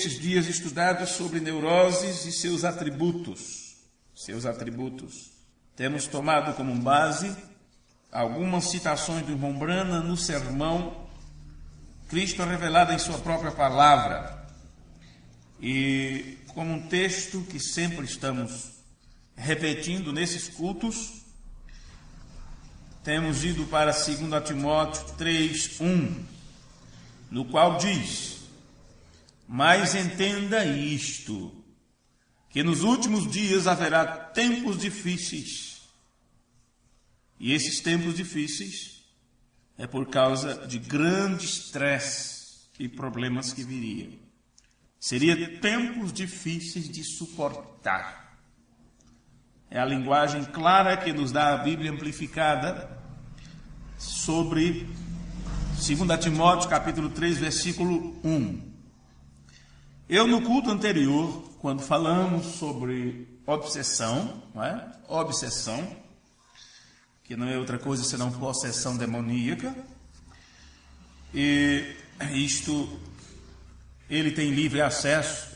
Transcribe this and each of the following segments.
nestes dias estudado sobre neuroses e seus atributos. Temos tomado como base algumas citações do irmão Brana no sermão Cristo revelado em sua própria palavra. E como um texto que sempre estamos repetindo nesses cultos, temos ido para 2 Timóteo 3:1, no qual diz: mas entenda isto, que nos últimos dias haverá tempos difíceis. E esses tempos difíceis é por causa de grande estresse e problemas que viriam. Seria tempos difíceis de suportar. É a linguagem clara que nos dá a Bíblia amplificada sobre 2 Timóteo capítulo 3, versículo 1. Eu, no culto anterior, quando falamos sobre obsessão, não é? Obsessão, que não é outra coisa senão possessão demoníaca, e isto, eles têm livre acesso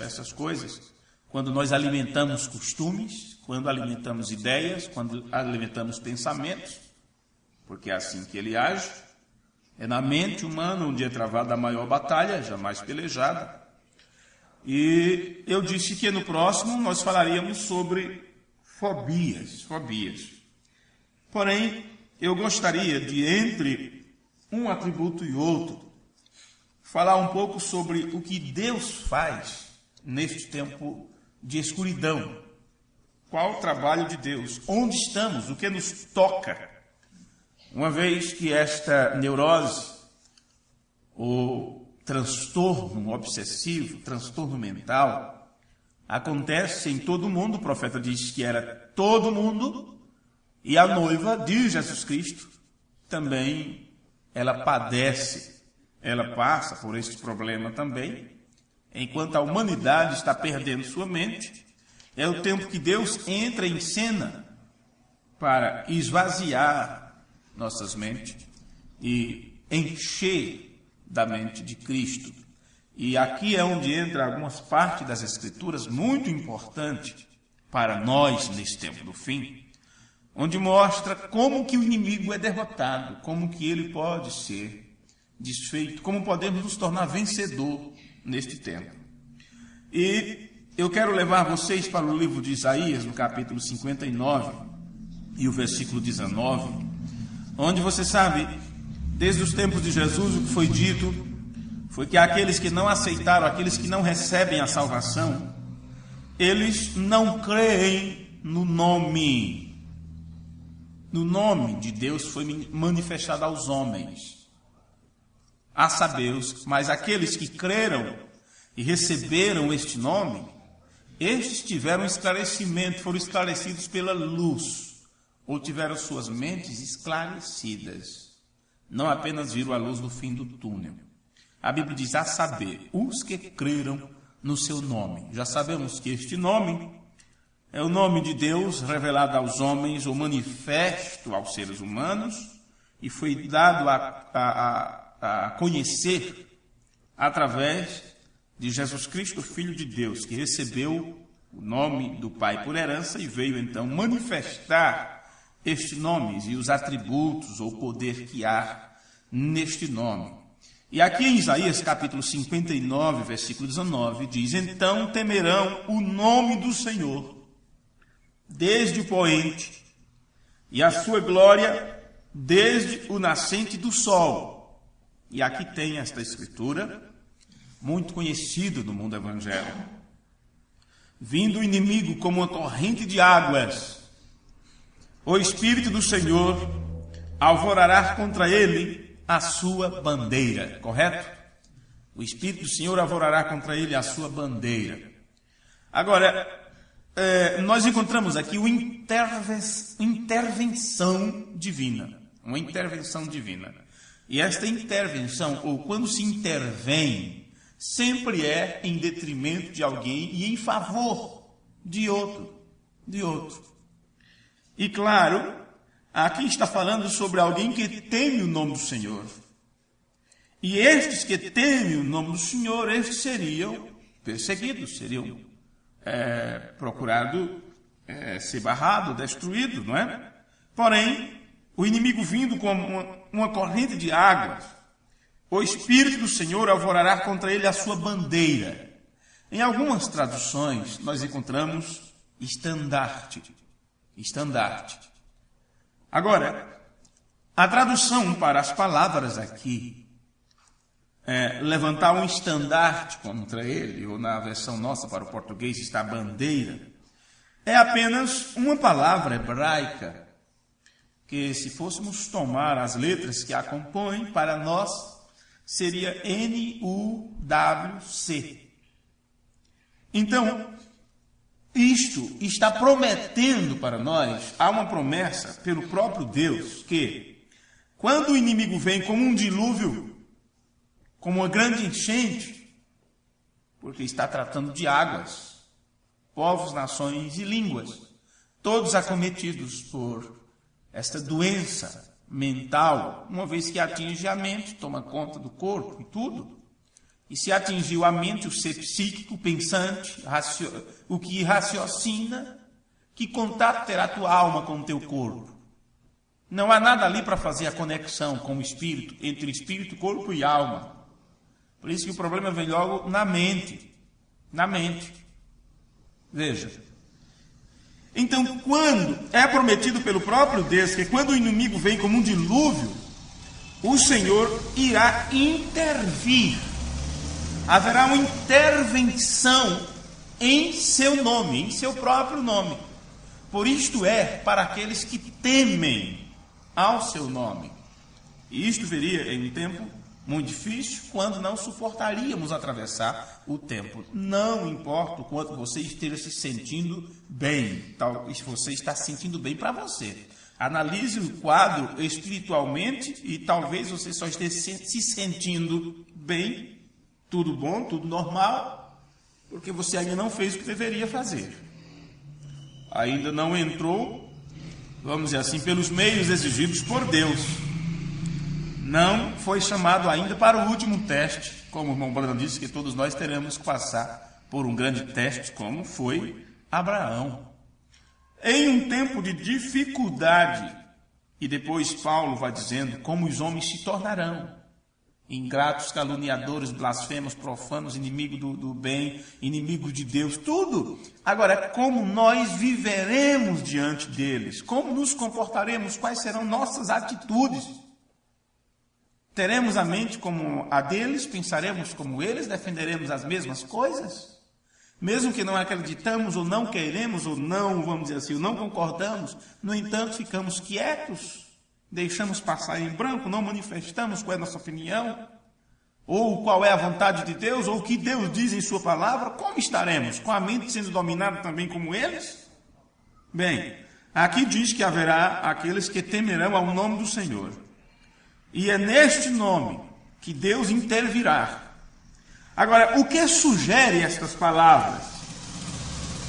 a essas coisas, quando nós alimentamos costumes, quando alimentamos ideias, quando alimentamos pensamentos, porque é assim que ele age. É na mente humana onde é travada a maior batalha, jamais pelejada. E eu disse que no próximo nós falaríamos sobre fobias. Porém, eu gostaria de, entre um atributo e outro, falar um pouco sobre o que Deus faz neste tempo de escuridão. Qual o trabalho de Deus? Onde estamos? O que nos toca? Uma vez que esta neurose, ou transtorno obsessivo, transtorno mental, acontece em todo mundo, o profeta diz que era todo mundo, e a noiva de Jesus Cristo também, ela padece, ela passa por este problema também, enquanto a humanidade está perdendo sua mente. É o tempo que Deus entra em cena para esvaziar nossas mentes e encher da mente de Cristo. E aqui é onde entra algumas partes das Escrituras muito importantes para nós nesse tempo do fim, onde mostra como que o inimigo é derrotado, como que ele pode ser desfeito, como podemos nos tornar vencedor neste tempo. E eu quero levar vocês para o livro de Isaías, no capítulo 59 e o versículo 19, onde você sabe, desde os tempos de Jesus, o que foi dito foi que aqueles que não aceitaram, aqueles que não recebem a salvação, eles não creem no nome. No nome de Deus foi manifestado aos homens, a saber, mas aqueles que creram e receberam este nome, estes tiveram esclarecimento, foram esclarecidos pela luz, ou tiveram suas mentes esclarecidas, não apenas viram a luz do fim do túnel. A Bíblia diz, a saber, os que creram no seu nome. Já sabemos que este nome é o nome de Deus revelado aos homens, ou manifesto aos seres humanos, e foi dado a conhecer através de Jesus Cristo, Filho de Deus, que recebeu o nome do Pai por herança e veio então manifestar estes nomes e os atributos ou poder que há neste nome. E aqui em Isaías capítulo 59, versículo 19, diz, então temerão o nome do Senhor, desde o poente, e a sua glória desde o nascente do sol. E aqui tem esta escritura, muito conhecida no mundo evangélico. Vindo o inimigo como uma corrente de águas, o Espírito do Senhor alvorará contra ele a sua bandeira. Correto? O Espírito do Senhor alvorará contra ele a sua bandeira. Agora, nós encontramos aqui uma intervenção divina. Uma intervenção divina. E esta intervenção, ou quando se intervém, sempre é em detrimento de alguém e em favor de outro. E claro, aqui está falando sobre alguém que teme o nome do Senhor. E estes que temem o nome do Senhor, estes seriam perseguidos, seriam procurados ser barrados, destruídos, não é? Porém, o inimigo vindo como uma corrente de águas, o Espírito do Senhor alvorará contra ele a sua bandeira. Em algumas traduções, nós encontramos estandarte. Estandarte. Agora, a tradução para as palavras aqui, levantar um estandarte contra ele, ou na versão nossa para o português está bandeira, é apenas uma palavra hebraica, que se fôssemos tomar as letras que a compõem, para nós seria N-U-W-C. Então, isto está prometendo para nós, há uma promessa pelo próprio Deus, que quando o inimigo vem como um dilúvio, como uma grande enchente, porque está tratando de águas, povos, nações e línguas, todos acometidos por esta doença mental, uma vez que atinge a mente, toma conta do corpo e tudo, e se atingiu a mente, o ser psíquico, pensante, o que raciocina, que contato terá a tua alma com o teu corpo? Não há nada ali para fazer a conexão com o espírito, entre espírito, corpo e alma. Por isso que o problema vem logo na mente. Na mente. Veja. Então, quando é prometido pelo próprio Deus que quando o inimigo vem como um dilúvio, o Senhor irá intervir. Haverá uma intervenção em seu nome, em seu próprio nome. Por isto para aqueles que temem ao seu nome. E isto viria em um tempo muito difícil, quando não suportaríamos atravessar o tempo. Não importa o quanto você esteja se sentindo bem, se você está se sentindo bem para você. Analise o quadro espiritualmente e talvez você só esteja se sentindo bem, tudo bom, tudo normal, porque você ainda não fez o que deveria fazer. Ainda não entrou, vamos dizer assim, pelos meios exigidos por Deus. Não foi chamado ainda para o último teste, como o irmão Brandon disse, que todos nós teremos que passar por um grande teste, como foi Abraão. Em um tempo de dificuldade, e depois Paulo vai dizendo como os homens se tornarão ingratos, caluniadores, blasfemos, profanos, inimigos do bem, inimigos de Deus, tudo. Agora, como nós viveremos diante deles? Como nos comportaremos? Quais serão nossas atitudes? Teremos a mente como a deles? Pensaremos como eles? Defenderemos as mesmas coisas? Mesmo que não acreditamos, ou não queremos, ou não, vamos dizer assim, ou não concordamos, no entanto, ficamos quietos, deixamos passar em branco, não manifestamos qual é a nossa opinião, ou qual é a vontade de Deus, ou o que Deus diz em sua palavra, como estaremos? Com a mente sendo dominada também como eles? Bem, aqui diz que haverá aqueles que temerão ao nome do Senhor. E é neste nome que Deus intervirá. Agora, o que sugere estas palavras?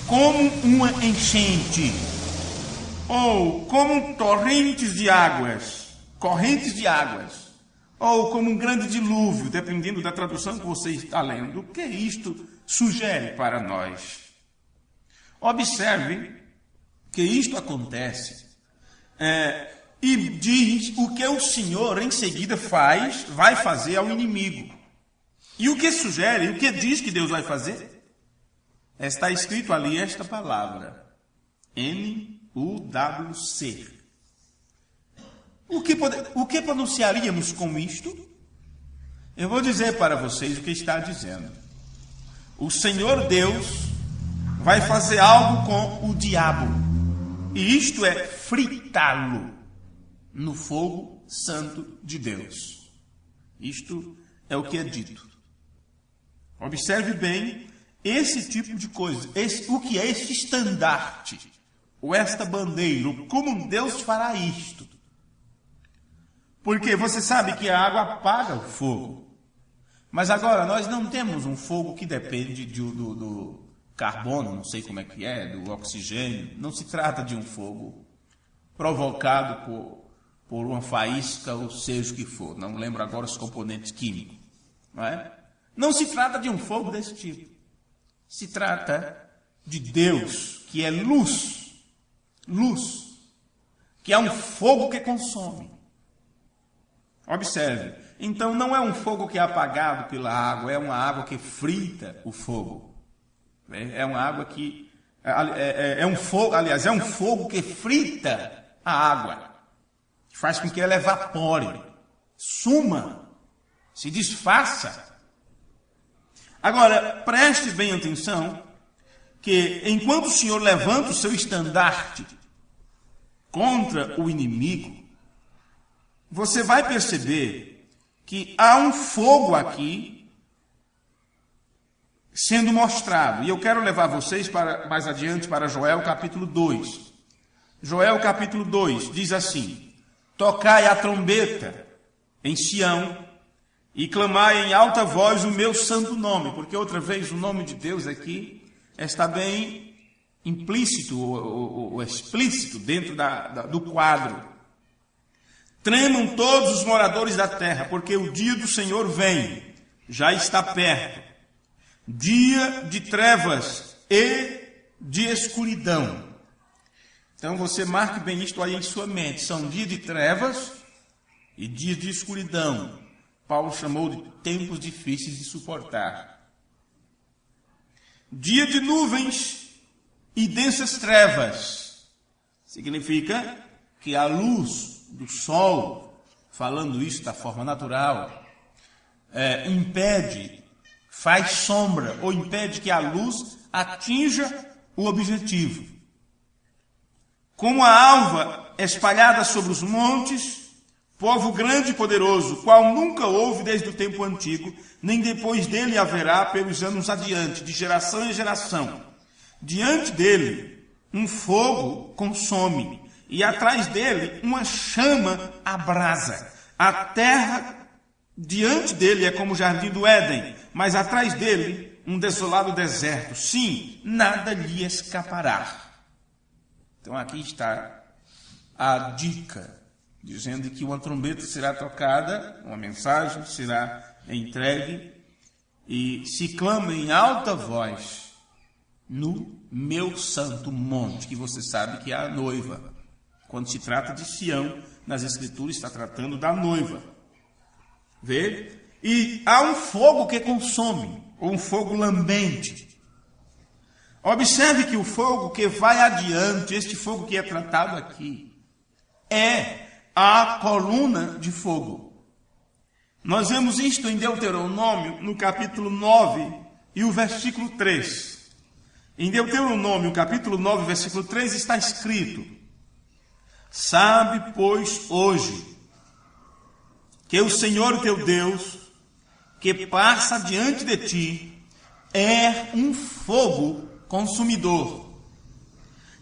Como uma enchente, ou como torrentes de águas, correntes de águas, ou como um grande dilúvio, dependendo da tradução que você está lendo. O que isto sugere para nós? Observe que isto acontece e diz o que o Senhor em seguida vai fazer ao inimigo. E o que sugere, o que diz que Deus vai fazer? Está escrito ali esta palavra, N-U-W-C. O que pronunciaríamos com isto? Eu vou dizer para vocês o que está dizendo. O Senhor Deus vai fazer algo com o diabo. E isto é fritá-lo no fogo santo de Deus. Isto é o que é dito. Observe bem esse tipo de coisa. O que é este estandarte? Ou esta bandeira? Como Deus fará isto? Porque você sabe que a água apaga o fogo. Mas agora nós não temos um fogo que depende do carbono, não sei como é que é, do oxigênio. Não se trata de um fogo provocado por uma faísca ou seja o que for. Não lembro agora os componentes químicos. Não é? Não se trata de um fogo desse tipo. Se trata de Deus, que é luz. Luz. Que é um fogo que consome. Observe. Então não é um fogo que é apagado pela água, é uma água que frita o fogo. É uma água que... É um fogo, aliás, é um fogo que frita a água. Que faz com que ela evapore, suma, se desfaça. Agora, preste bem atenção que enquanto o Senhor levanta o seu estandarte contra o inimigo, você vai perceber que há um fogo aqui sendo mostrado. E eu quero levar vocês mais adiante para Joel capítulo 2. Joel capítulo 2 diz assim: tocai a trombeta em Sião e clamai em alta voz o meu santo nome. Porque outra vez o nome de Deus aqui está bem implícito ou explícito dentro do quadro. Tremam todos os moradores da terra, porque o dia do Senhor vem, já está perto. Dia de trevas e de escuridão. Então você marque bem isto aí em sua mente. São dias de trevas e dias de escuridão. Paulo chamou de tempos difíceis de suportar. Dia de nuvens e densas trevas. Significa que a luz do sol, falando isso da forma natural, impede, faz sombra ou impede que a luz atinja o objetivo. Como a alva espalhada sobre os montes, povo grande e poderoso, qual nunca houve desde o tempo antigo, nem depois dele haverá pelos anos adiante, de geração em geração. Diante dele, um fogo consome, e atrás dele, uma chama abrasa. A terra diante dele é como o jardim do Éden, mas atrás dele, um desolado deserto. Sim, nada lhe escapará. Então aqui está a dica, dizendo que uma trombeta será tocada, uma mensagem será entregue, e se clama em alta voz no meu santo monte, que você sabe que é a noiva. Quando se trata de Sião, nas Escrituras está tratando da noiva. Vê? E há um fogo que consome, ou um fogo lambente. Observe que o fogo que vai adiante, este fogo que é tratado aqui, é a coluna de fogo. Nós vemos isto em Deuteronômio, no capítulo 9 e o versículo 3. Em Deuteronômio, capítulo 9, versículo 3, está escrito: sabe, pois, hoje, que o Senhor teu Deus, que passa diante de ti, é um fogo consumidor,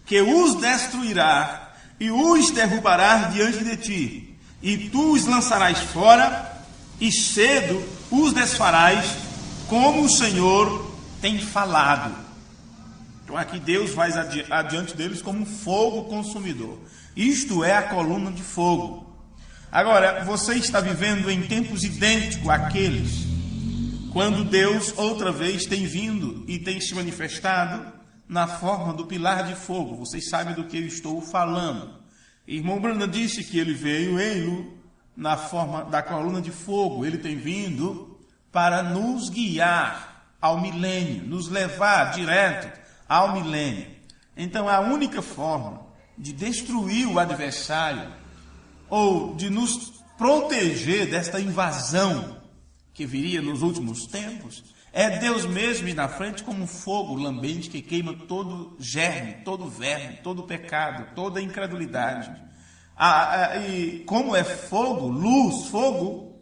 que os destruirá e os derrubará diante de ti, e tu os lançarás fora, e cedo os desfarás, como o Senhor tem falado. Então aqui Deus vai adiante deles como um fogo consumidor. Isto é a coluna de fogo. Agora, você está vivendo em tempos idênticos àqueles, quando Deus outra vez tem vindo e tem se manifestado na forma do pilar de fogo. Vocês sabem do que eu estou falando. Irmão Brana disse que ele veio na forma da coluna de fogo. Ele tem vindo para nos guiar ao milênio, nos levar direto ao milênio. Então, a única forma de destruir o adversário ou de nos proteger desta invasão que viria nos últimos tempos, é Deus mesmo ir na frente como um fogo lambente que queima todo germe, todo verme, todo pecado, toda incredulidade. E como é fogo, luz, fogo,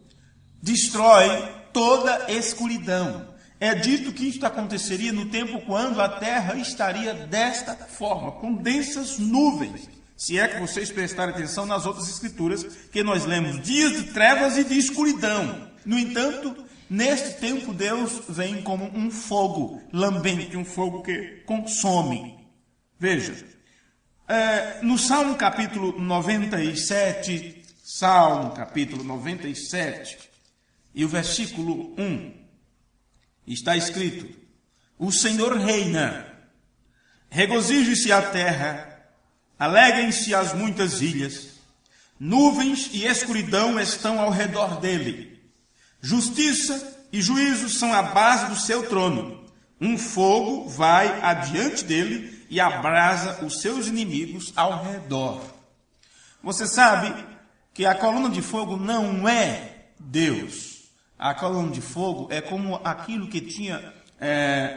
destrói toda escuridão. É dito que isto aconteceria no tempo quando a terra estaria desta forma, com densas nuvens. Se é que vocês prestarem atenção nas outras escrituras, que nós lemos dias de trevas e de escuridão. No entanto, neste tempo Deus vem como um fogo lambente, um fogo que consome. Veja, no Salmo capítulo 97, Salmo capítulo 97 e o versículo 1, está escrito: o Senhor reina, regozije-se a terra, alegrem-se as muitas ilhas, nuvens e escuridão estão ao redor dele. Justiça e juízo são a base do seu trono. Um fogo vai adiante dele e abrasa os seus inimigos ao redor. Você sabe que a coluna de fogo não é Deus. A coluna de fogo é como aquilo que tinha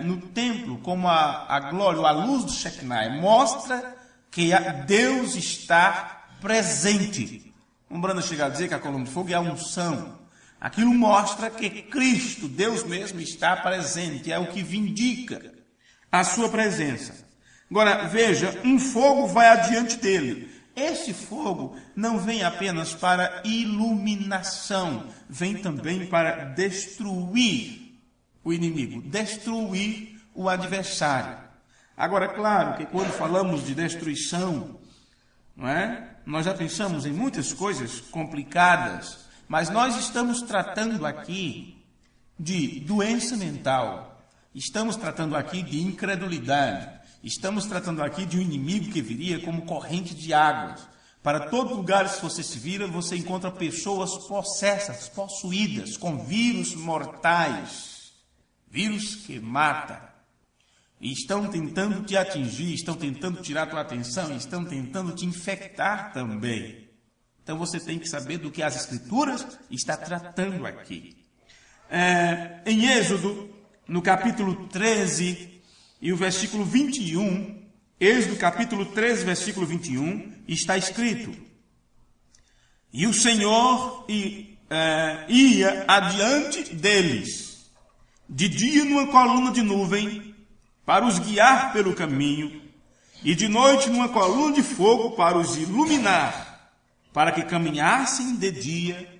no templo, como a glória, a luz do Shekinah. Mostra que Deus está presente. Um Brando chega a dizer que a coluna de fogo é a unção. Aquilo mostra que Cristo, Deus mesmo, está presente. É o que vindica a sua presença. Agora, veja, um fogo vai adiante dele. Esse fogo não vem apenas para iluminação, vem também para destruir o inimigo, destruir o adversário. Agora, claro que quando falamos de destruição, não é? Nós já pensamos em muitas coisas complicadas, mas nós estamos tratando aqui de doença mental, estamos tratando aqui de incredulidade, estamos tratando aqui de um inimigo que viria como corrente de águas. Para todo lugar, se você se vira, você encontra pessoas possessas, possuídas, com vírus mortais, vírus que mata. E estão tentando te atingir, estão tentando tirar tua atenção, estão tentando te infectar também. Então você tem que saber do que as Escrituras estão tratando aqui. Em Êxodo, no capítulo 13, e o versículo 21, Êxodo capítulo 13, versículo 21, está escrito: e o Senhor ia adiante deles, de dia numa coluna de nuvem, para os guiar pelo caminho, e de noite numa coluna de fogo para os iluminar, para que caminhassem de dia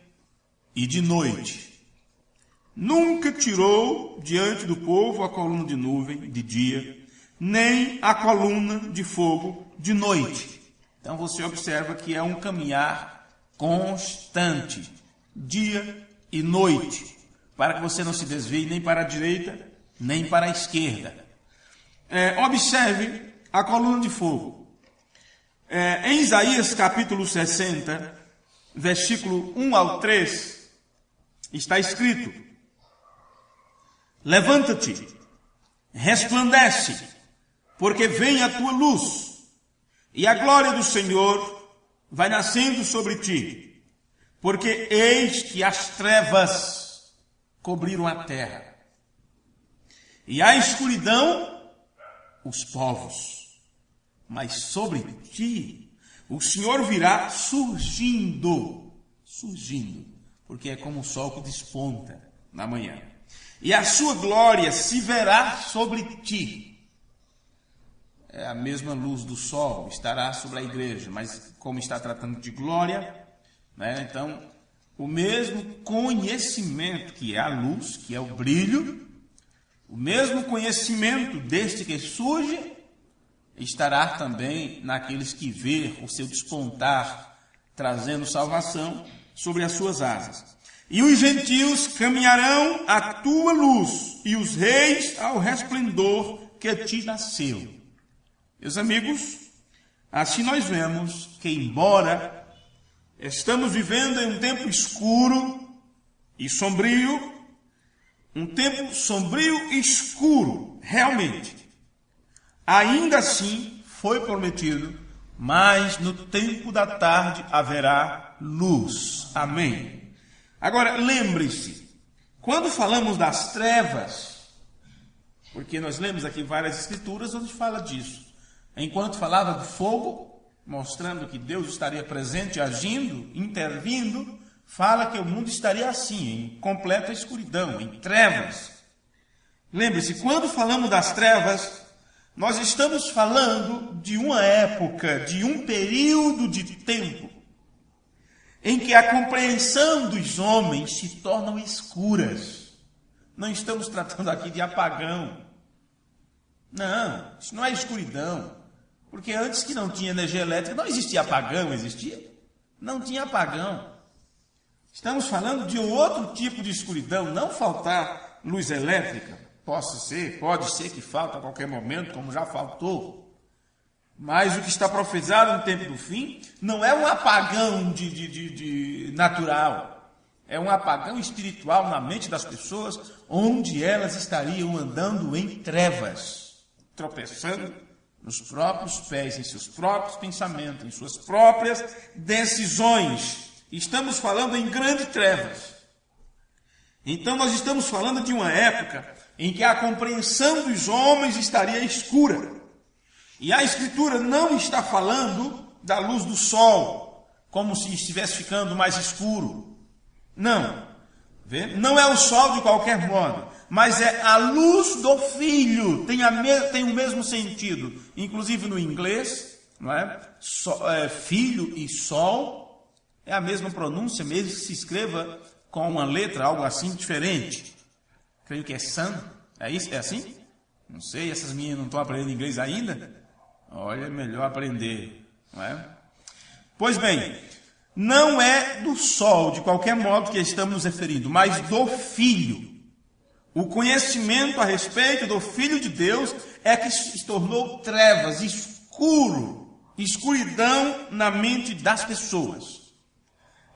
e de noite. Nunca tirou diante do povo a coluna de nuvem de dia, nem a coluna de fogo de noite. Então você observa que é um caminhar constante, dia e noite, para que você não se desvie nem para a direita, nem para a esquerda. Observe a coluna de fogo. Em Isaías capítulo 60, versículo 1 ao 3, está escrito: levanta-te, resplandece, porque vem a tua luz, e a glória do Senhor vai nascendo sobre ti, porque eis que as trevas cobriram a terra, e a escuridão os povos, mas sobre ti o Senhor virá surgindo, porque é como o sol que desponta na manhã. E a sua glória se verá sobre ti. É a mesma luz do sol estará sobre a igreja, mas como está tratando de glória, né? Então, o mesmo conhecimento que é a luz, que é o brilho, o mesmo conhecimento deste que surge, estará também naqueles que vê o seu despontar, trazendo salvação sobre as suas asas. E os gentios caminharão à tua luz, e os reis ao resplendor que te nasceu. Meus amigos, assim nós vemos que, embora estamos vivendo em um tempo escuro e sombrio, um tempo sombrio e escuro, realmente, ainda assim foi prometido, mas no tempo da tarde haverá luz. Amém. Agora, lembre-se, quando falamos das trevas, porque nós lemos aqui várias escrituras onde fala disso, enquanto falava do fogo, mostrando que Deus estaria presente, agindo, intervindo, fala que o mundo estaria assim, em completa escuridão, em trevas. Lembre-se, quando falamos das trevas, nós estamos falando de uma época, de um período de tempo, em que a compreensão dos homens se tornam escuras. Não estamos tratando aqui de apagão. Não, isso não é escuridão. Porque antes que não tinha energia elétrica, não existia apagão, existia? não tinha apagão. Estamos falando de outro tipo de escuridão, não faltar luz elétrica. Pode ser que falte a qualquer momento, como já faltou. Mas o que está profetizado no tempo do fim não é um apagão natural. É um apagão espiritual na mente das pessoas, onde elas estariam andando em trevas, tropeçando nos próprios pés, em seus próprios pensamentos, em suas próprias decisões. Estamos falando em grandes trevas. Então nós estamos falando de uma época em que a compreensão dos homens estaria escura. E a Escritura não está falando da luz do sol, como se estivesse ficando mais escuro. Não. Não é o sol de qualquer modo, mas é a luz do Filho. Tem o mesmo sentido. Inclusive no inglês, não é? Filho e sol é a mesma pronúncia, mesmo que se escreva com uma letra, algo assim diferente. Creio que é sun. É isso? É assim? Não sei, essas meninas não estão aprendendo inglês ainda? Olha, é melhor aprender, não é? Pois bem, não é do sol, de qualquer modo, que estamos nos referindo, mas do Filho. O conhecimento a respeito do Filho de Deus é que se tornou trevas, escuridão na mente das pessoas.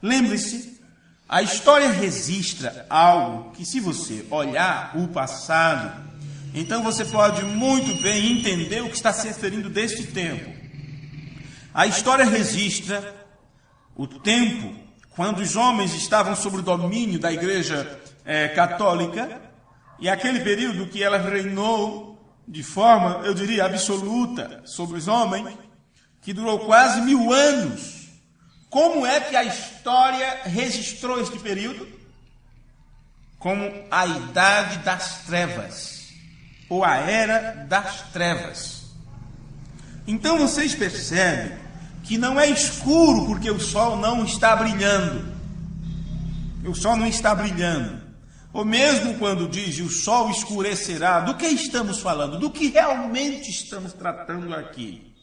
Lembre-se, a história registra algo que, se você olhar o passado, então você pode muito bem entender o que está se referindo deste tempo. A história registra o tempo quando os homens estavam sob o domínio da Igreja Católica, e aquele período que ela reinou de forma, eu diria, absoluta sobre os homens, que durou quase 1000 anos. Como é que a história registrou este período? Como a Idade das Trevas, ou a Era das Trevas. Então vocês percebem que não é escuro porque o sol não está brilhando. O sol não está brilhando. Ou mesmo quando diz o sol escurecerá, do que estamos falando? Do que realmente estamos tratando aqui?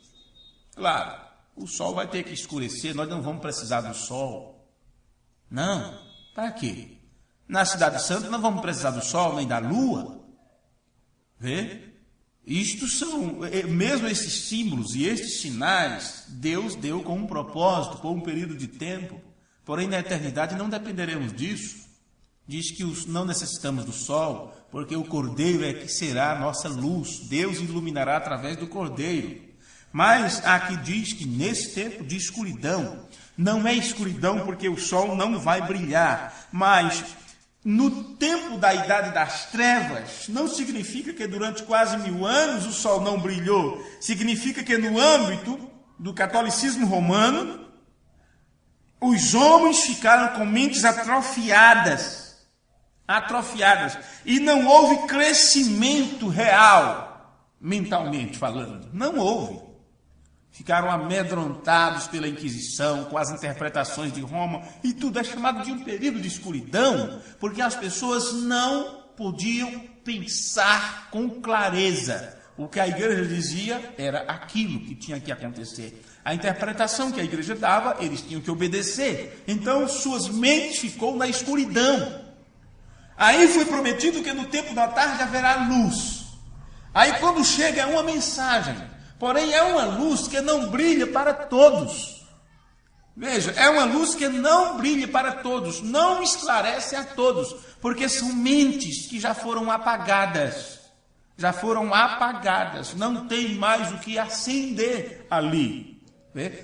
Claro, o sol vai ter que escurecer, nós não vamos precisar do sol. Não, para quê? Na Cidade Santa não vamos precisar do sol nem da lua. Vê? Isto são, mesmo esses símbolos e estes sinais, Deus deu com um propósito, com um período de tempo. Porém, na eternidade não dependeremos disso. Diz que não necessitamos do sol, porque o Cordeiro é que será a nossa luz. Deus iluminará através do Cordeiro. Mas aqui diz que nesse tempo de escuridão, não é escuridão porque o sol não vai brilhar, mas no tempo da Idade das Trevas, não significa que durante quase 1000 anos o sol não brilhou. Significa que no âmbito do catolicismo romano, os homens ficaram com mentes atrofiadas, e não houve crescimento real, mentalmente falando. Não houve. Ficaram amedrontados pela Inquisição, com as interpretações de Roma, e tudo é chamado de um período de escuridão, porque as pessoas não podiam pensar com clareza. O que a igreja dizia era aquilo que tinha que acontecer. A interpretação que a igreja dava, eles tinham que obedecer. Então, suas mentes ficou na escuridão. Aí foi prometido que no tempo da tarde haverá luz. Aí quando chega é uma mensagem. Porém, é uma luz que não brilha para todos. Veja, é uma luz que não brilha para todos, não esclarece a todos, porque são mentes que já foram apagadas. Não tem mais o que acender ali.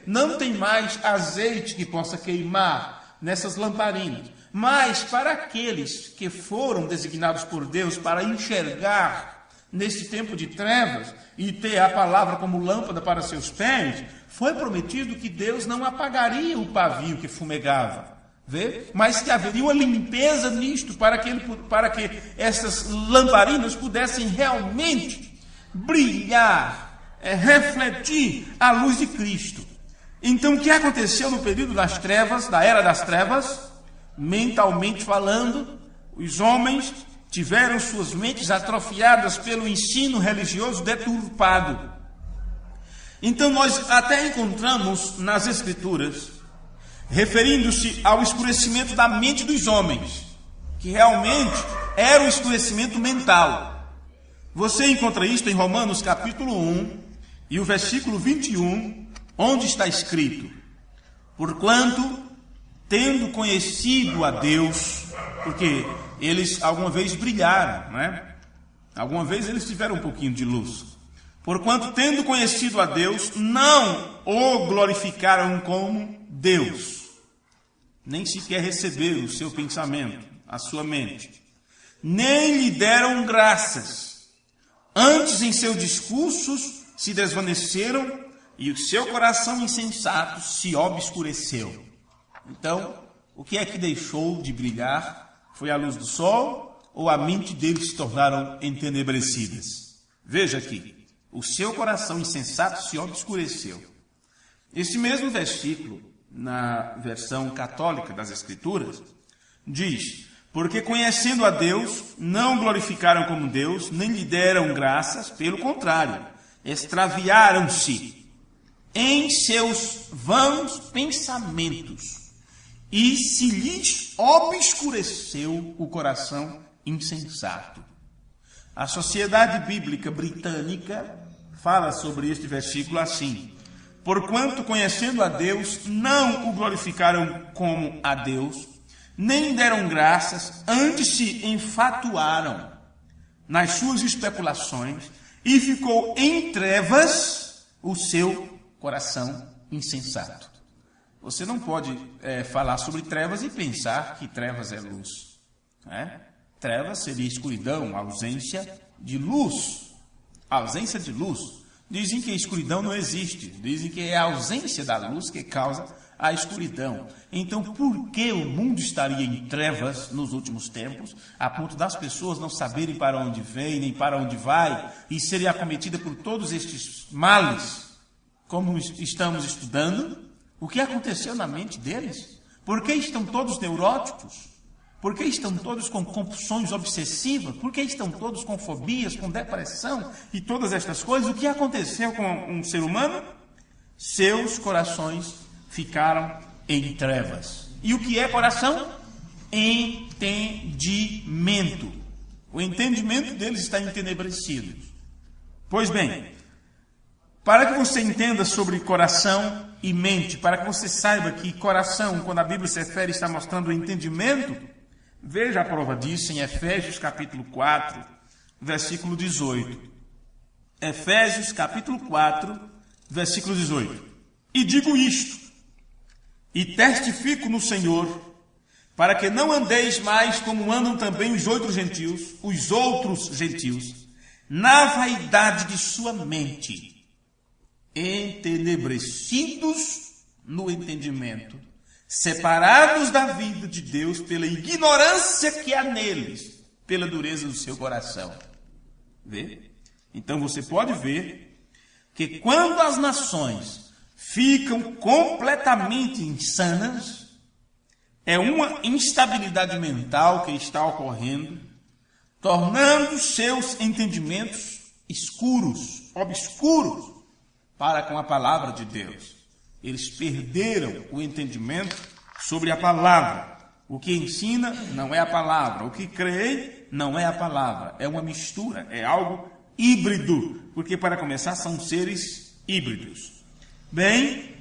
Não tem mais azeite que possa queimar nessas lamparinas. Mas para aqueles que foram designados por Deus para enxergar neste tempo de trevas e ter a palavra como lâmpada para seus pés, foi prometido que Deus não apagaria o pavio que fumegava, mas que haveria uma limpeza nisto para que essas lamparinas pudessem realmente brilhar, refletir a luz de Cristo. Então, o que aconteceu no período das trevas, da Era das Trevas? Mentalmente falando, os homens tiveram suas mentes atrofiadas pelo ensino religioso deturpado. Então nós até encontramos nas Escrituras referindo-se ao escurecimento da mente dos homens, que realmente era um escurecimento mental. Você encontra isto em Romanos capítulo 1 e o versículo 21, onde está escrito: porquanto, tendo conhecido a Deus, porque eles alguma vez brilharam, né? Alguma vez eles tiveram um pouquinho de luz. Porquanto, tendo conhecido a Deus, não o glorificaram como Deus, nem sequer receberam o seu pensamento, a sua mente, nem lhe deram graças. Antes, em seus discursos se desvaneceram e o seu coração insensato se obscureceu. Então, o que é que deixou de brilhar? Foi a luz do sol ou a mente deles se tornaram entenebrecidas? Veja aqui, o seu coração insensato se obscureceu. Esse mesmo versículo, na versão católica das Escrituras, diz: porque conhecendo a Deus, não glorificaram como Deus, nem lhe deram graças, pelo contrário, extraviaram-se em seus vãos pensamentos, e se lhes obscureceu o coração insensato. A Sociedade Bíblica Britânica fala sobre este versículo assim: porquanto conhecendo a Deus, não o glorificaram como a Deus, nem deram graças, antes se enfatuaram nas suas especulações, e ficou em trevas o seu coração insensato. Você não pode falar sobre trevas e pensar que trevas é luz, né? Trevas seria escuridão, ausência de luz. Ausência de luz. Dizem que a escuridão não existe. Dizem que é a ausência da luz que causa a escuridão. Então, por que o mundo estaria em trevas nos últimos tempos, a ponto das pessoas não saberem para onde vem, nem para onde vai, e serem acometidas por todos estes males, como estamos estudando? O que aconteceu na mente deles? Por que estão todos neuróticos? Por que estão todos com compulsões obsessivas? Por que estão todos com fobias, com depressão e todas estas coisas? O que aconteceu com um ser humano? Seus corações ficaram em trevas. E o que é coração? Entendimento. O entendimento deles está entenebrecido. Pois bem, para que você entenda sobre coração e mente, para que você saiba que coração, quando a Bíblia se refere, está mostrando o entendimento, veja a prova disso em Efésios capítulo 4, versículo 18. Efésios capítulo 4, versículo 18. E digo isto, e testifico no Senhor, para que não andeis mais como andam também os outros gentios, na vaidade de sua mente, entenebrecidos no entendimento, separados da vida de Deus pela ignorância que há neles, pela dureza do seu coração. Vê? Então você pode ver que quando as nações ficam completamente insanas, é uma instabilidade mental que está ocorrendo, tornando seus entendimentos escuros, obscuros, para com a palavra de Deus. Eles perderam o entendimento sobre a palavra. O que ensina não é a palavra. O que crê não é a palavra. É uma mistura, é algo híbrido. Porque, para começar, são seres híbridos. Bem,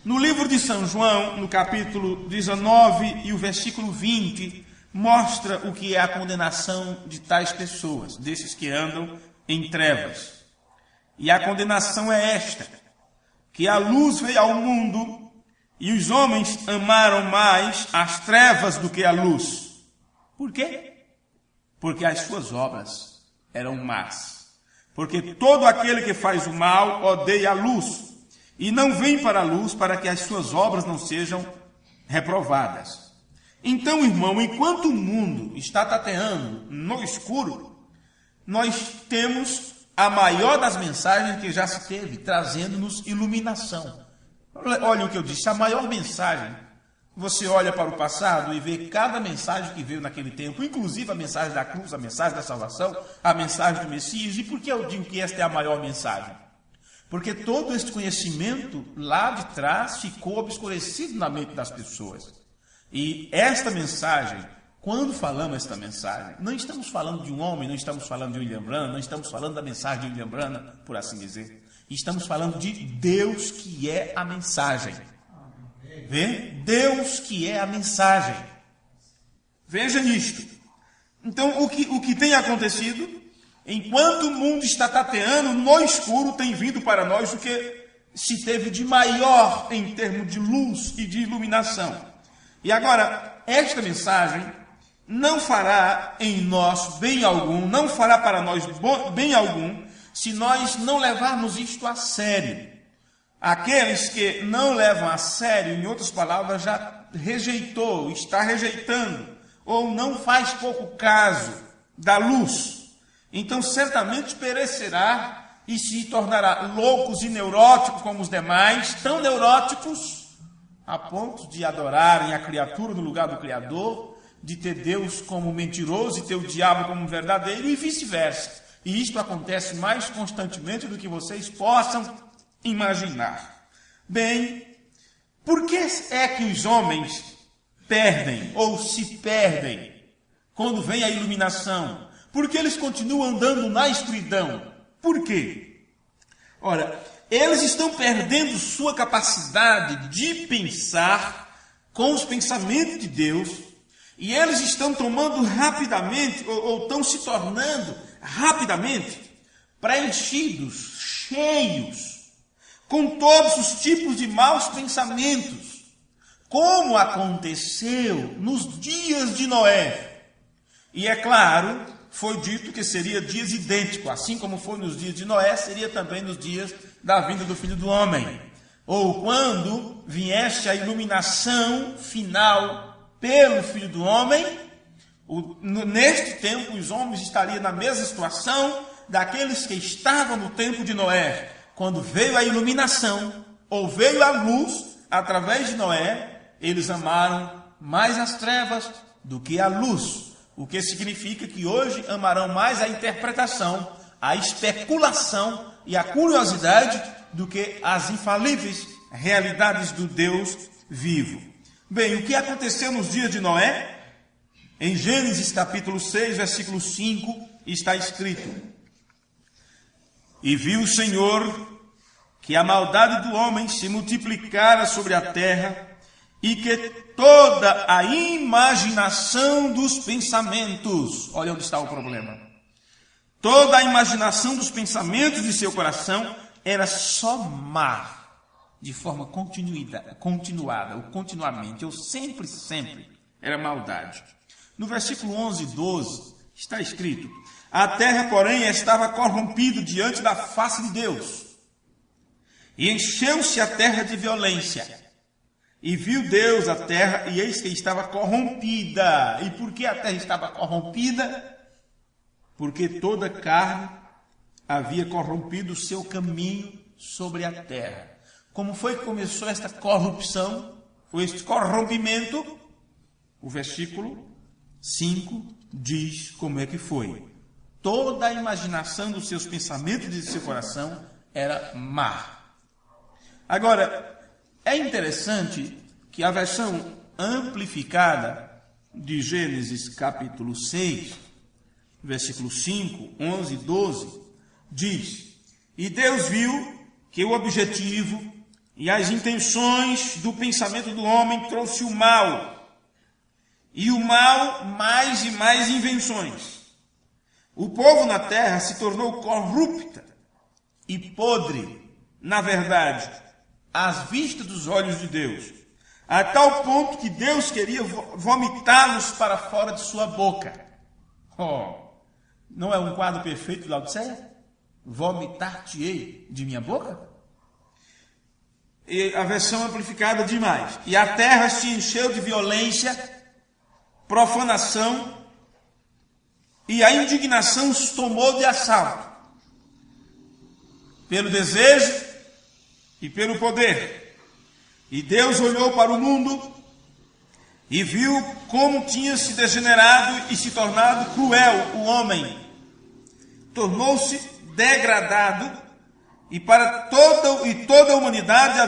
no livro de São João, no capítulo 19 e o versículo 20, mostra o que é a condenação de tais pessoas, desses que andam em trevas. E a condenação é esta: que a luz veio ao mundo e os homens amaram mais as trevas do que a luz. Por quê? Porque as suas obras eram más. Porque todo aquele que faz o mal odeia a luz e não vem para a luz, para que as suas obras não sejam reprovadas. Então, irmão, enquanto o mundo está tateando no escuro, nós temos a maior das mensagens que já se teve, trazendo-nos iluminação. Olha o que eu disse, a maior mensagem. Você olha para o passado e vê cada mensagem que veio naquele tempo, inclusive a mensagem da cruz, a mensagem da salvação, a mensagem do Messias. E por que eu digo que esta é a maior mensagem? Porque todo este conhecimento lá de trás ficou obscurecido na mente das pessoas. E esta mensagem, quando falamos esta mensagem, não estamos falando de um homem, não estamos falando de William Branham, não estamos falando da mensagem de William Branham, por assim dizer. Estamos falando de Deus que é a mensagem. Vê? Deus que é a mensagem. Veja nisto. Então, o que tem acontecido? Enquanto o mundo está tateando, no escuro tem vindo para nós o que se teve de maior em termos de luz e de iluminação. E agora, esta mensagem não fará em nós bem algum, não fará para nós bem algum, se nós não levarmos isto a sério. Aqueles que não levam a sério, em outras palavras, já rejeitou, está rejeitando, ou não faz pouco caso da luz, então certamente perecerá e se tornará loucos e neuróticos como os demais, tão neuróticos a ponto de adorarem a criatura no lugar do Criador, de ter Deus como mentiroso e ter o diabo como verdadeiro e vice-versa. E isto acontece mais constantemente do que vocês possam imaginar. Bem, por que é que os homens perdem ou se perdem quando vem a iluminação? Por que eles continuam andando na escuridão? Por quê? Ora, eles estão perdendo sua capacidade de pensar com os pensamentos de Deus e eles estão tomando rapidamente ou estão se tornando rapidamente preenchidos, cheios, com todos os tipos de maus pensamentos, como aconteceu nos dias de Noé. E é claro, foi dito que seria dias idênticos, assim como foi nos dias de Noé, seria também nos dias da vinda do Filho do Homem. Ou quando viesse a iluminação final pelo Filho do Homem, neste tempo os homens estariam na mesma situação daqueles que estavam no tempo de Noé. Quando veio a iluminação, ou veio a luz, através de Noé, eles amaram mais as trevas do que a luz. O que significa que hoje amarão mais a interpretação, a especulação e a curiosidade do que as infalíveis realidades do Deus vivo. Bem, o que aconteceu nos dias de Noé? Em Gênesis capítulo 6, versículo 5, está escrito: E viu o Senhor que a maldade do homem se multiplicara sobre a terra, e que toda a imaginação dos pensamentos, olha onde está o problema, toda a imaginação dos pensamentos de seu coração era só má, de forma continuada, ou continuamente, ou sempre, era maldade. No versículo 11 e 12 está escrito: A terra, porém, estava corrompida diante da face de Deus, e encheu-se a terra de violência. E viu Deus a terra, e eis que estava corrompida. E por que a terra estava corrompida? Porque toda carne havia corrompido o seu caminho sobre a terra. Como foi que começou esta corrupção, ou este corrompimento? O versículo 5 diz como é que foi. Toda a imaginação dos seus pensamentos e de seu coração era má. Agora, é interessante que a versão amplificada de Gênesis capítulo 6, versículo 5, 11 e 12, diz: E Deus viu que o objetivo e as intenções do pensamento do homem trouxe o mal, e o mal mais e mais invenções. O povo na terra se tornou corrupta e podre, na verdade, às vistas dos olhos de Deus, a tal ponto que Deus queria vomitá-los para fora de sua boca. Oh, não é um quadro perfeito de Laodiceia? Vomitar-te-ei de minha boca? E a versão amplificada demais. E a terra se encheu de violência, profanação, e a indignação os tomou de assalto, pelo desejo e pelo poder. E Deus olhou para o mundo e viu como tinha se degenerado e se tornado cruel o homem. Tornou-se degradado e toda a humanidade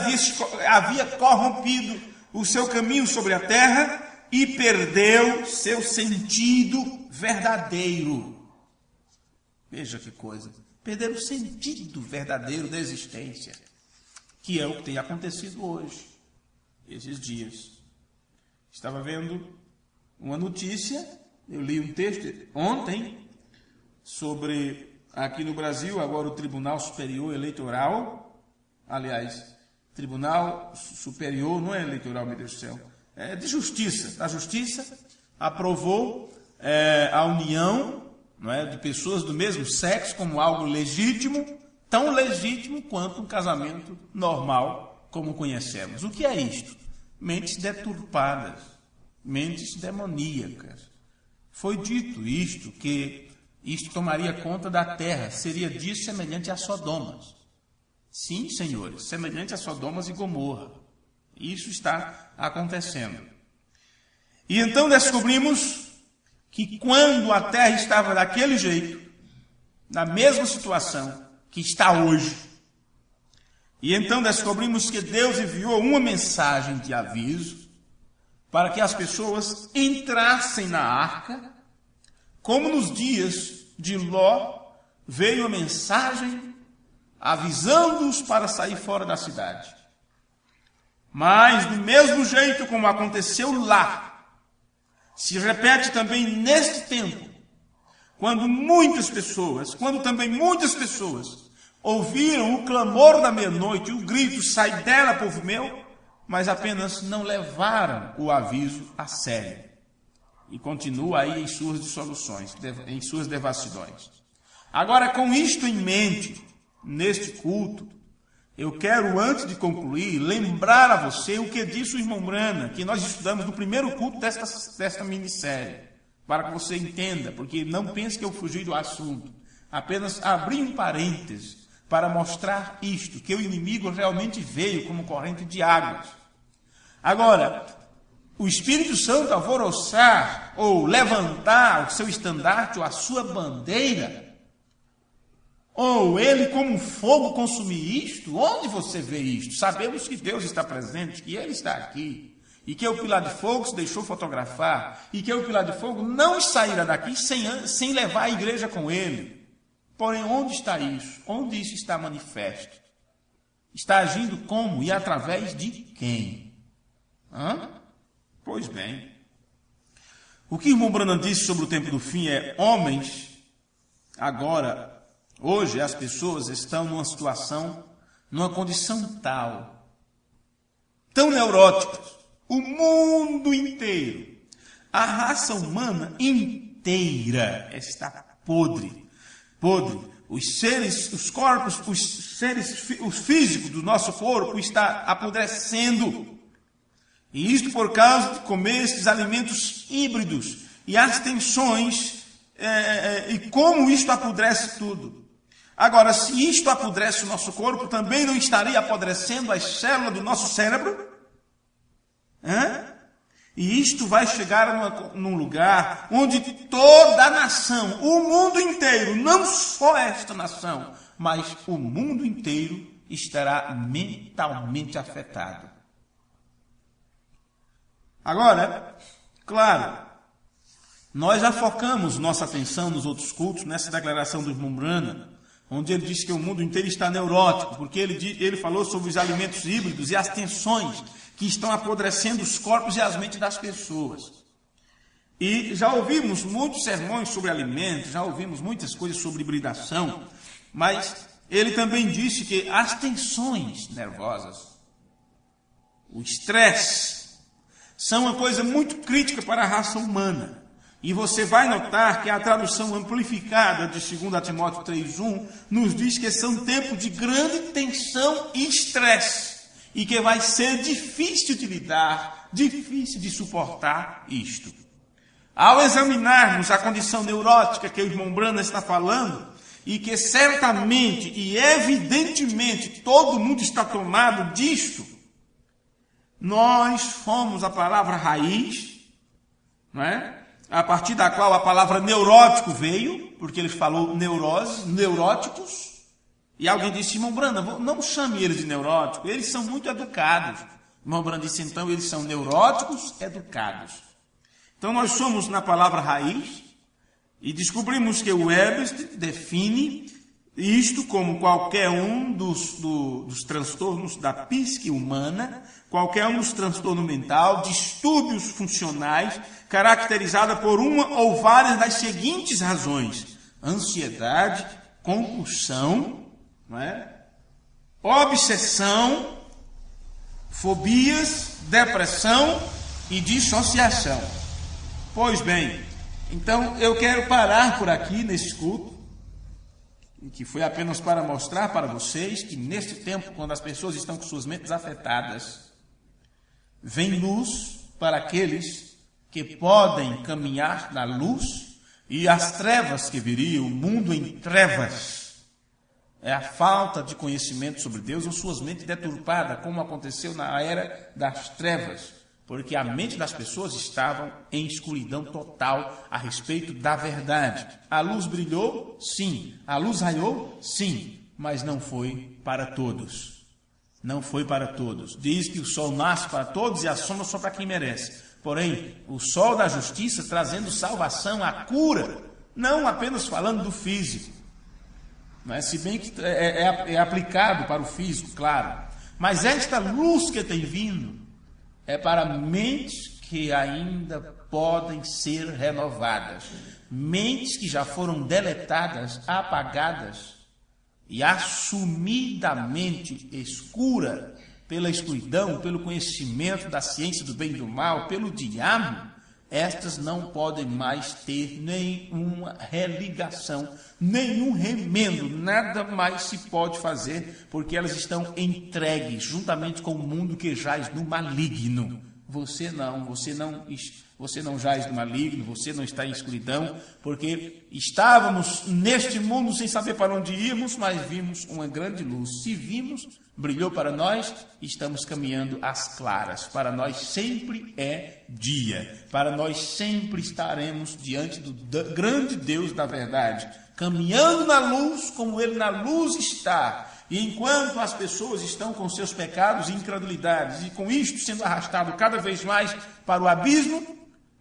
havia corrompido o seu caminho sobre a terra e perdeu seu sentido verdadeiro. Veja que coisa. Perder o sentido verdadeiro da existência, que é o que tem acontecido hoje, esses dias. Estava vendo uma notícia, eu li um texto ontem, sobre, aqui no Brasil, agora o Tribunal Superior Eleitoral, aliás, Tribunal Superior, não é eleitoral, meu Deus do céu, é de justiça, a justiça aprovou a união, não é, de pessoas do mesmo sexo como algo legítimo, tão legítimo quanto um casamento normal, como conhecemos. O que é isto? Mentes deturpadas, mentes demoníacas. Foi dito isto, que isto tomaria conta da terra, seria disso semelhante a Sodomas. Sim, senhores, semelhante a Sodomas e Gomorra. Isso está acontecendo. E então descobrimos que quando a terra estava daquele jeito, na mesma situação que está hoje, e então descobrimos que Deus enviou uma mensagem de aviso para que as pessoas entrassem na arca, como nos dias de Ló, veio a mensagem avisando-os para sair fora da cidade. Mas, do mesmo jeito como aconteceu lá, se repete também neste tempo, quando também muitas pessoas ouviram o clamor da meia-noite, o grito, sai dela, povo meu, mas apenas não levaram o aviso a sério. E continua aí em suas dissoluções, em suas devassidões. Agora, com isto em mente, neste culto, eu quero, antes de concluir, lembrar a você o que disse o irmão Brana, que nós estudamos no primeiro culto desta minissérie, para que você entenda, porque não pense que eu fugi do assunto. Apenas abri um parêntese para mostrar isto, que o inimigo realmente veio como corrente de águas. Agora, o Espírito Santo alvoroçar ou levantar o seu estandarte ou a sua bandeira, ou ele como fogo consumir isto, onde você vê isto? Sabemos que Deus está presente, que ele está aqui, e que o pilar de fogo se deixou fotografar, e que o pilar de fogo não sairá daqui sem levar a igreja com ele. Porém, onde está isso? Onde isso está manifesto? Está agindo como e através de quem? Pois bem, o que o irmão Branham disse sobre o tempo do fim é: homens, agora, hoje as pessoas estão numa condição tão neuróticas, o mundo inteiro, a raça humana inteira está podre. Os físicos do nosso corpo está apodrecendo. E isto por causa de comer esses alimentos híbridos e as tensões, e como isto apodrece tudo. Agora, se isto apodrece o nosso corpo, também não estaria apodrecendo as células do nosso cérebro? E isto vai chegar num lugar onde toda a nação, o mundo inteiro, não só esta nação, mas o mundo inteiro estará mentalmente afetado. Agora, claro, nós já focamos nossa atenção nos outros cultos, nessa declaração do irmão Branham, onde ele diz que o mundo inteiro está neurótico, porque ele falou sobre os alimentos híbridos e as tensões que estão apodrecendo os corpos e as mentes das pessoas. E já ouvimos muitos sermões sobre alimentos, já ouvimos muitas coisas sobre hibridação, mas ele também disse que as tensões nervosas, o estresse, são uma coisa muito crítica para a raça humana. E você vai notar que a tradução amplificada de 2 Timóteo 3:1 nos diz que são tempos de grande tensão e estresse, e que vai ser difícil de lidar, difícil de suportar isto. Ao examinarmos a condição neurótica que o irmão Branham está falando, e que certamente e evidentemente todo mundo está tomado disto, nós fomos a palavra raiz, não é? A partir da qual a palavra neurótico veio, porque ele falou neurose, neuróticos, E alguém disse, irmão Branda, não chame eles de neuróticos, eles são muito educados. Irmão Branda disse, então, eles são neuróticos educados. Então, nós somos na palavra raiz e descobrimos que o Webster define isto como qualquer um dos transtornos da psique humana, qualquer um dos transtornos mental, distúrbios funcionais, caracterizada por uma ou várias das seguintes razões: ansiedade, compulsão, não é? Obsessão, fobias, depressão e dissociação. Pois bem, então eu quero parar por aqui nesse culto, que foi apenas para mostrar para vocês que neste tempo, quando as pessoas estão com suas mentes afetadas, vem luz para aqueles que podem caminhar na luz, e as trevas que viriam, o mundo em trevas, é a falta de conhecimento sobre Deus ou suas mentes deturpadas, como aconteceu na era das trevas, porque a mente das pessoas estava em escuridão total a respeito da verdade. A luz brilhou? Sim. A luz raiou? Sim. Mas não foi para todos. Não foi para todos. Diz que o sol nasce para todos e a sombra só para quem merece. Porém, o sol da justiça trazendo salvação, a cura, não apenas falando do físico, mas se bem que é aplicado para o físico, claro. Mas esta luz que tem vindo é para mentes que ainda podem ser renovadas. Mentes que já foram deletadas, apagadas e assumidamente escura pela escuridão, pelo conhecimento da ciência do bem e do mal, pelo diabo, estas não podem mais ter nenhuma religação, nenhum remendo, nada mais se pode fazer, porque elas estão entregues juntamente com o mundo que jaz no maligno. Você não jaz no maligno, você não está em escuridão, porque estávamos neste mundo sem saber para onde íamos, mas vimos uma grande luz. Se vimos, brilhou para nós, estamos caminhando às claras. Para nós sempre é dia, para nós sempre estaremos diante do grande Deus da verdade, caminhando na luz como Ele na luz está. E enquanto as pessoas estão com seus pecados e incredulidades, e com isto sendo arrastado cada vez mais para o abismo,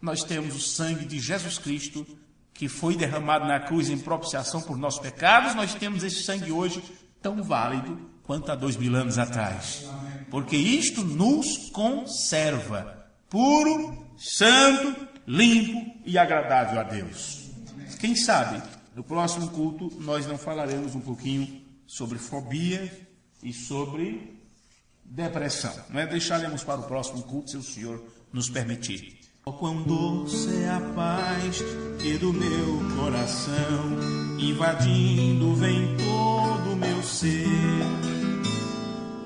nós temos o sangue de Jesus Cristo, que foi derramado na cruz em propiciação por nossos pecados. Nós temos esse sangue hoje tão válido quanto há 2000 anos atrás. Porque isto nos conserva puro, santo, limpo e agradável a Deus. Quem sabe, no próximo culto, nós não falaremos um pouquinho sobre fobia e sobre depressão. Não é? Deixaremos para o próximo culto, se o Senhor nos permitir. Oh, quão doce é a paz que do meu coração invadindo vem todo o meu ser,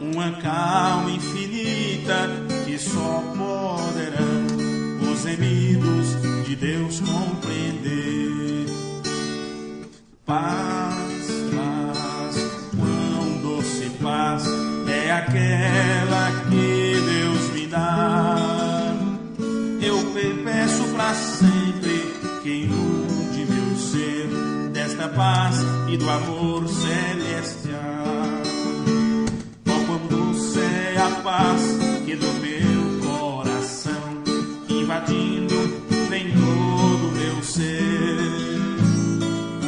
uma calma infinita que só poderão os remidos de Deus compreender. Paz, paz, quão doce paz é aquela que Deus me dá. Eu peço para sempre que inunde meu ser desta paz e do amor celestial. Oh, quão doce é a paz que do meu coração invadindo vem todo o meu ser,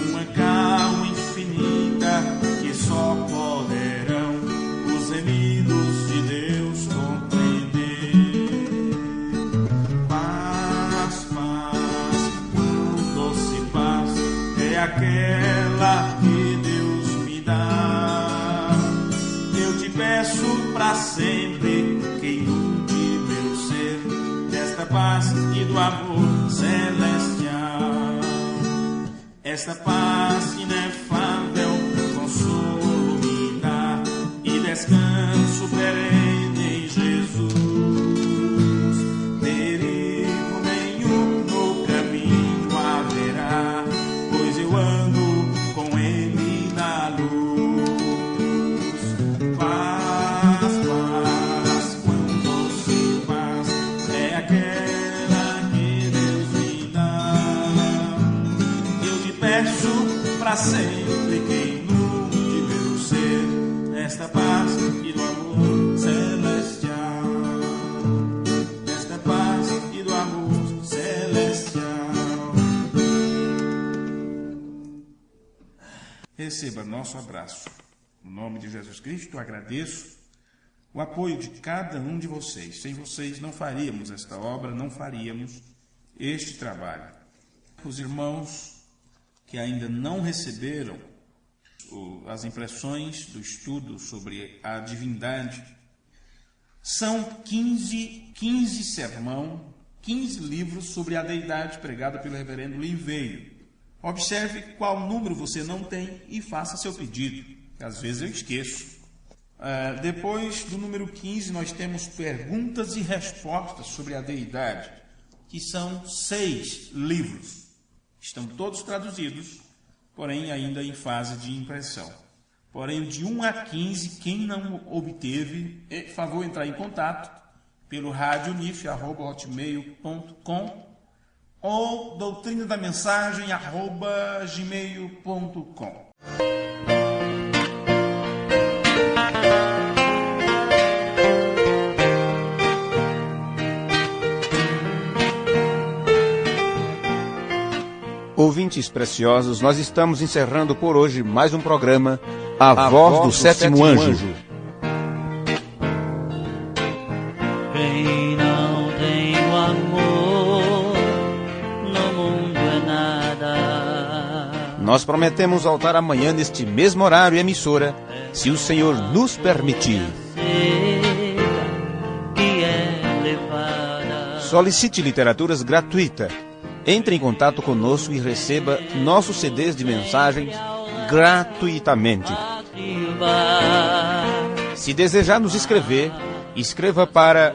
uma calma infinita que só poderão os remidos de Deus compreender. Aquela que Deus me dá, eu te peço para sempre que inunde meu ser desta paz e do amor celestial. Esta paz inefável consolo me dá e descanso perene em Jesus. Perigo nenhum no caminho haverá, pois eu ando com Ele na luz. Paz, paz, quão doce paz é aquela que Deus me dá. Eu te peço para sempre receba nosso abraço. No nome de Jesus Cristo, agradeço o apoio de cada um de vocês. Sem vocês não faríamos esta obra, não faríamos este trabalho. Os irmãos que ainda não receberam as impressões do estudo sobre a divindade, são 15 sermão, 15 livros sobre a deidade pregada pelo reverendo Limveio. Observe qual número você não tem e faça seu pedido. Às vezes eu esqueço. Depois do número 15, nós temos perguntas e respostas sobre a deidade, que são 6 livros. Estão todos traduzidos, porém ainda em fase de impressão. Porém, de 1 a 15, quem não obteve, favor entrar em contato pelo radionif@hotmail.com ou doutrinadamensagem@gmail.com. Ouvintes preciosos, nós estamos encerrando por hoje mais um programa, A Voz do Sétimo Anjo. Quem não tem o amor, no mundo é nada. Nós prometemos voltar amanhã neste mesmo horário e emissora, se o Senhor nos permitir. Solicite literaturas gratuitas. Entre em contato conosco e receba nossos CDs de mensagens gratuitamente. Se desejar nos escrever, escreva para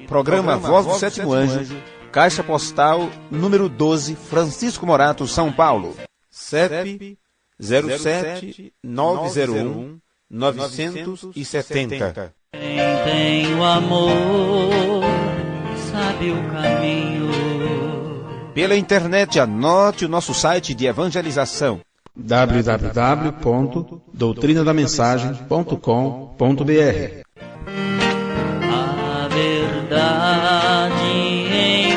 Programa Voz do Sétimo Anjo, Caixa Postal número 12, Francisco Morato, São Paulo. CEP 07-901-970. Quem tem o amor, sabe o caminho. Pela internet, anote o nosso site de evangelização: www.doutrinadamensagem.com.br. A verdade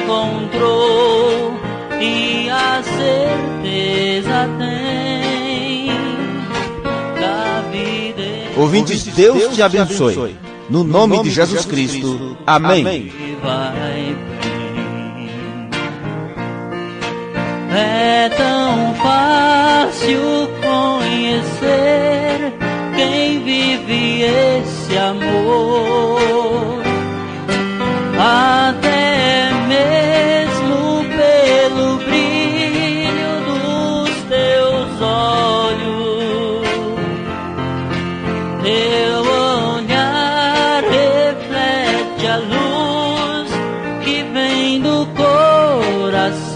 encontrou e a certeza tem da vida. Ouvintes, Deus te abençoe. No nome de Jesus Cristo. Amém. É tão fácil conhecer quem vive esse amor, até mesmo pelo brilho dos teus olhos. Teu olhar reflete a luz que vem do coração.